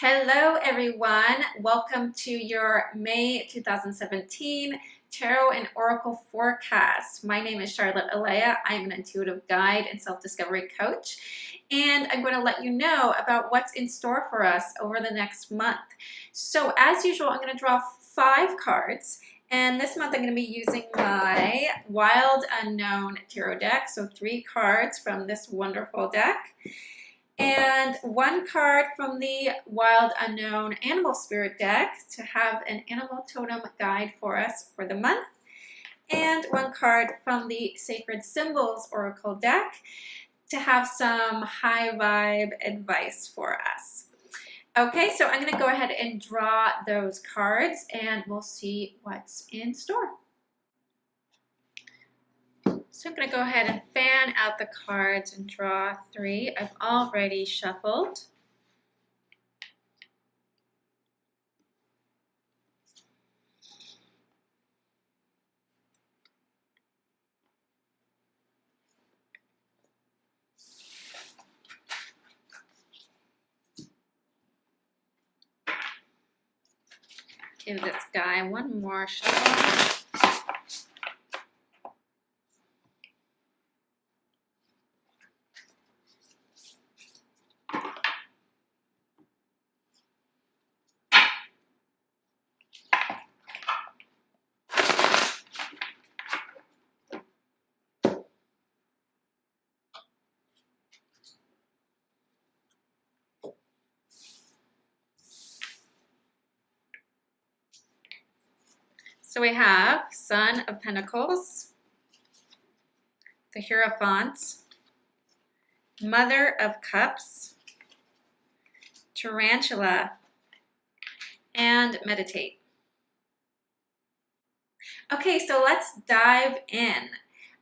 Hello everyone, welcome to your May 2017 Tarot and Oracle Forecast. My name is Charlotte Alea. I'm an intuitive guide and self-discovery coach, and I'm going to let you know about what's in store for us over the next month. So as usual, I'm going to draw 5 cards, and this month I'm going to be using my Wild Unknown Tarot deck, so 3 cards from this wonderful deck. And 1 card from the Wild Unknown Animal Spirit deck to have an animal totem guide for us for the month. And 1 card from the Sacred Symbols Oracle deck to have some high vibe advice for us. Okay, so I'm going to go ahead and draw those cards and we'll see what's in store. So I'm going to go ahead and fan out the cards and draw 3. I've already shuffled. Give this guy 1 more shuffle. So we have Son of Pentacles, the Hierophant, Mother of Cups, Tarantula, and Meditate. Okay, so let's dive in.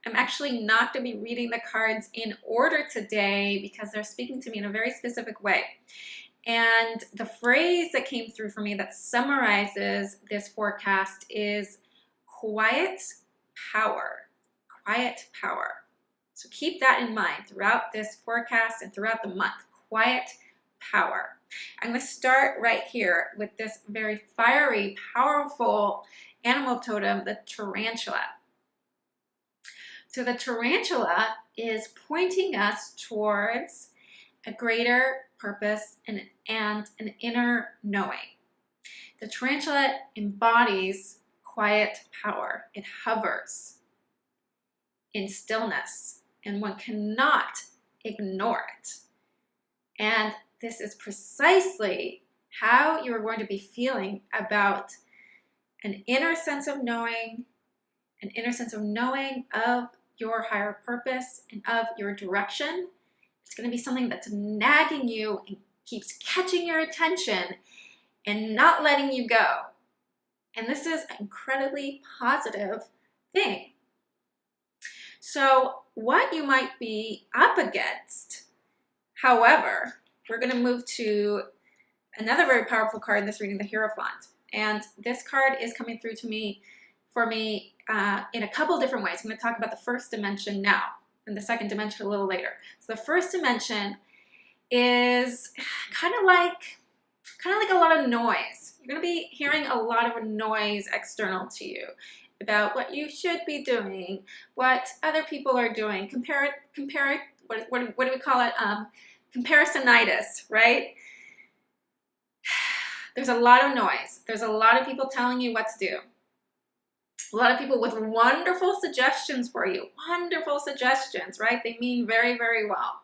I'm actually not going to be reading the cards in order today because they're speaking to me in a very specific way. And the phrase that came through for me that summarizes this forecast is quiet power. Quiet power. So keep that in mind throughout this forecast and throughout the month. Quiet power. I'm going to start right here with this very fiery, powerful animal totem, the tarantula. So the tarantula is pointing us towards a greater purpose and an inner knowing. The tarantula embodies quiet power. It hovers in stillness, and one cannot ignore it. And this is precisely how you're going to be feeling about an inner sense of knowing, of your higher purpose and of your direction. It's going to be something that's nagging you and keeps catching your attention and not letting you go. And this is an incredibly positive thing. So what you might be up against, however, we're going to move to another very powerful card in this reading, the Hierophant. And this card is coming through to me, in a couple different ways. I'm going to talk about the first dimension now and the second dimension a little later. So the first dimension is kind of like a lot of noise. You're going to be hearing a lot of noise external to you about what you should be doing, what other people are doing. What do we call it? Comparisonitis, right? There's a lot of noise. There's a lot of people telling you what to do. A lot of people with wonderful suggestions for you. Wonderful suggestions, right? They mean very, very well.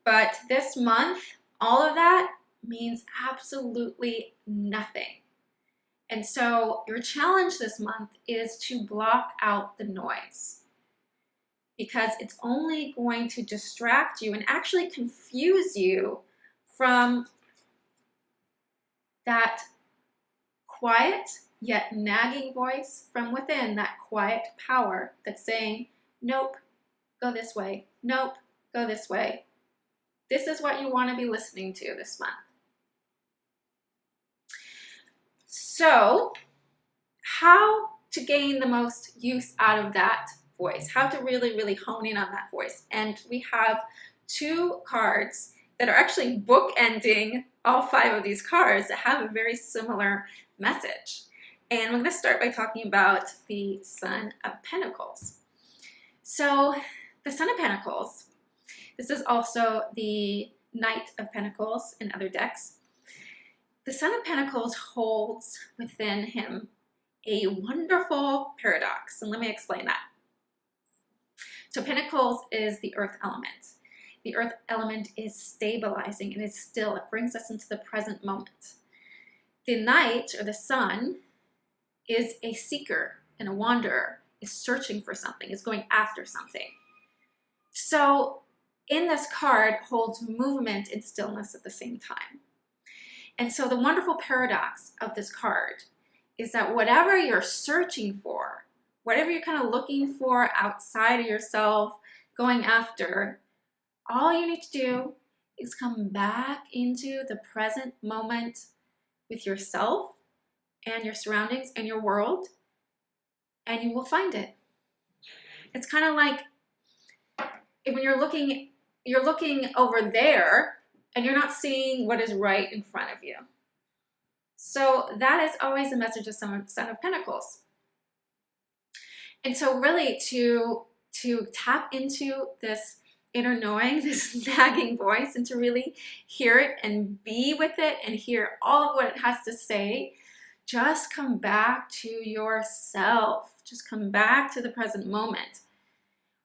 But this month, all of that means absolutely nothing. And so your challenge this month is to block out the noise, because it's only going to distract you and actually confuse you from that quiet yet nagging voice from within, that quiet power that's saying, nope, go this way. Nope, go this way. This is what you want to be listening to this month. So, how to gain the most use out of that voice? How to really, really hone in on that voice? And we have 2 cards that are actually bookending all 5 of these cards that have a very similar message. And I'm going to start by talking about the Son of Pentacles. So the Son of Pentacles, this is also the Knight of Pentacles in other decks. The Son of Pentacles holds within him a wonderful paradox, and let me explain that. So Pentacles is the earth element. The earth element is stabilizing and it's still. It brings us into the present moment. The Knight, or the Sun, is a seeker and a wanderer, is searching for something, is going after something. So in this card holds movement and stillness at the same time. And so the wonderful paradox of this card is that whatever you're searching for, whatever you're kind of looking for outside of yourself, going after, all you need to do is come back into the present moment with yourself and your surroundings and your world, and you will find it. It's kind of like when you're looking over there and you're not seeing what is right in front of you. So that is always the message of Son of Pentacles. And so really to tap into this inner knowing, this nagging voice, and to really hear it and be with it and hear all of what it has to say, just come back to yourself. Just come back to the present moment.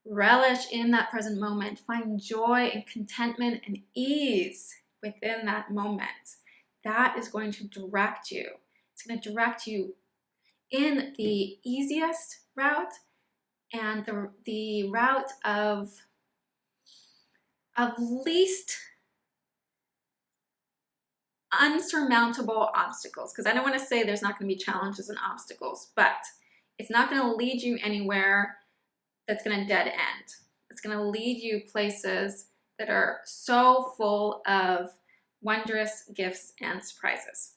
Relish in that present moment. Find joy and contentment and ease within that moment. That is going to direct you. It's going to direct you in the easiest route and the route of least unsurmountable obstacles. Because I don't want to say there's not going to be challenges and obstacles, but it's not going to lead you anywhere that's going to dead end. It's going to lead you places that are so full of wondrous gifts and surprises.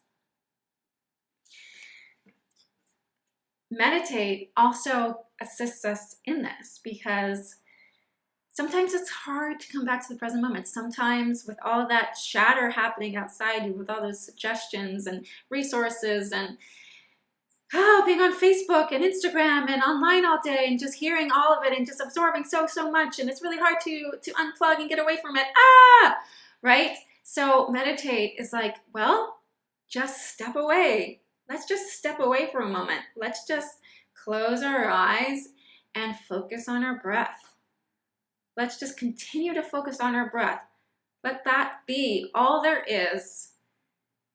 Meditate also assists us in this because sometimes it's hard to come back to the present moment. Sometimes with all of that chatter happening outside you, with all those suggestions and resources and being on Facebook and Instagram and online all day and just hearing all of it and just absorbing so much, and it's really hard to unplug and get away from it. Right? So meditate is like, well, just step away. Let's just step away for a moment. Let's just close our eyes and focus on our breath. Let's just continue to focus on our breath. Let that be all there is.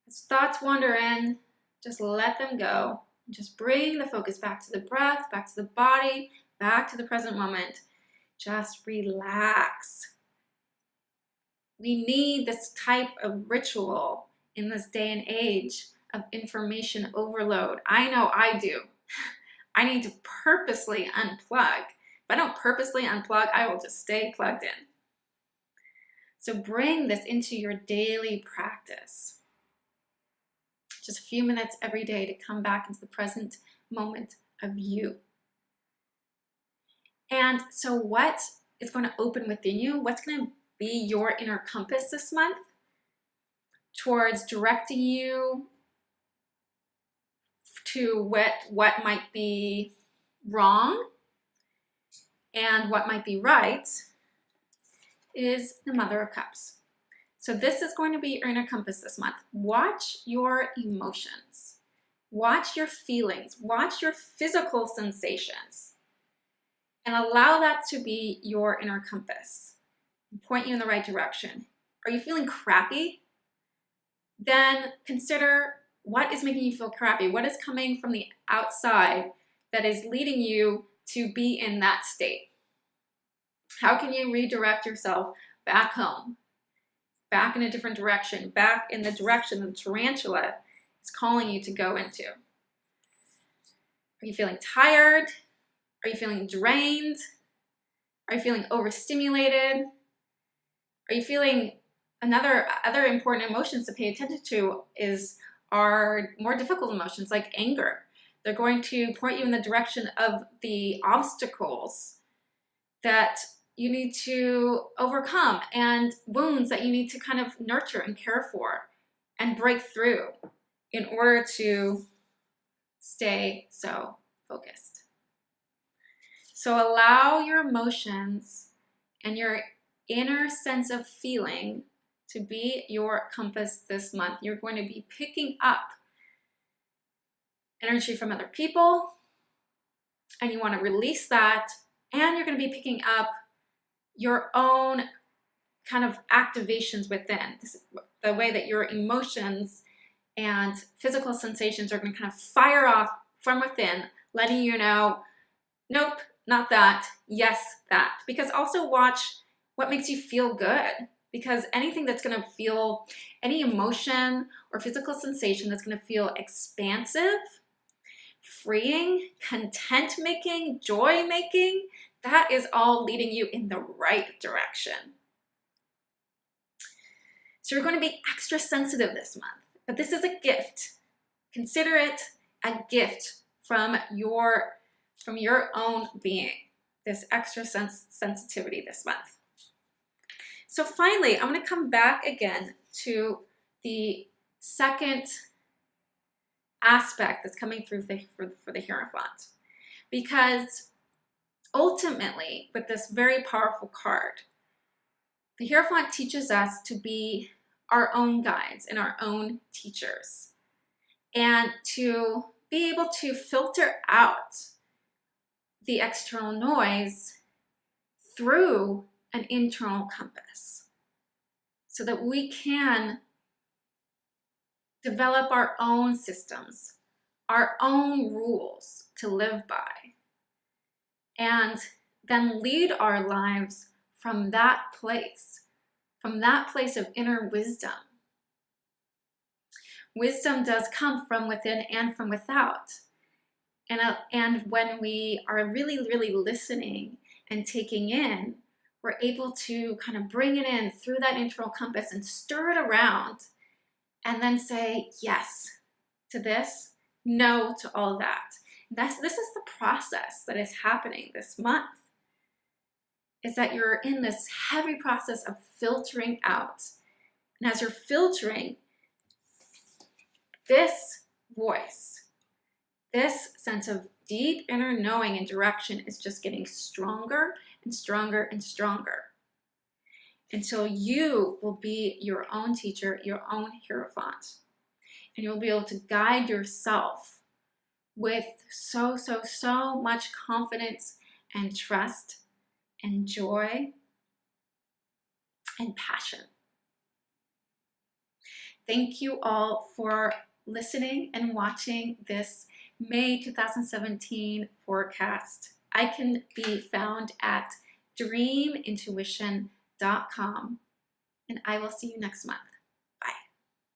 As thoughts wander in, just let them go. Just bring the focus back to the breath, back to the body, back to the present moment. Just relax. We need this type of ritual in this day and age of information overload. I know I do. I need to purposely unplug. If I don't purposely unplug, I will just stay plugged in. So bring this into your daily practice. Just a few minutes every day to come back into the present moment of you. And so what is going to open within you? What's going to be your inner compass this month towards directing you to what might be wrong and what might be right is the Mother of Cups. So this is going to be your inner compass this month. Watch your emotions. Watch your feelings. Watch your physical sensations. And allow that to be your inner compass. Point you in the right direction. Are you feeling crappy? Then consider what is making you feel crappy. What is coming from the outside that is leading you to be in that state? How can you redirect yourself back home? Back in a different direction, back in the direction the tarantula is calling you to go into. Are you feeling tired? Are you feeling drained? Are you feeling overstimulated? Are you feeling other important emotions to pay attention to are more difficult emotions like anger. They're going to point you in the direction of the obstacles that you need to overcome and wounds that you need to kind of nurture and care for. and break through in order to stay so focused. So allow your emotions and your inner sense of feeling to be your compass this month. You're going to be picking up energy from other people, and you want to release that, and you're going to be picking up your own kind of activations within. This is the way that your emotions and physical sensations are going to kind of fire off from within, letting you know, nope, not that, yes, that. Because also watch what makes you feel good, because anything that's going to feel, any emotion or physical sensation that's going to feel expansive, freeing, content-making, joy-making, that is all leading you in the right direction. So you're going to be extra sensitive this month, but this is a gift. Consider it a gift from your own being, this extra sensitivity this month. So finally, I'm going to come back again to the second aspect that's coming through for the Hierophant, because ultimately, with this very powerful card, the Hierophant teaches us to be our own guides and our own teachers, and to be able to filter out the external noise through an internal compass, so that we can develop our own systems, our own rules to live by, and then lead our lives from that place of inner wisdom. Wisdom does come from within and from without. And when we are really, really listening and taking in, we're able to kind of bring it in through that internal compass and stir it around, and then say yes to this, no to all that. This is the process that is happening this month, is that you're in this heavy process of filtering out. And as you're filtering, this voice, this sense of deep inner knowing and direction is just getting stronger and stronger and stronger, until you will be your own teacher, your own Hierophant. And you'll be able to guide yourself with so much confidence and trust and joy and passion. Thank you all for listening and watching this May 2017 forecast. I can be found at dreamintuition.com, and I will see you next month.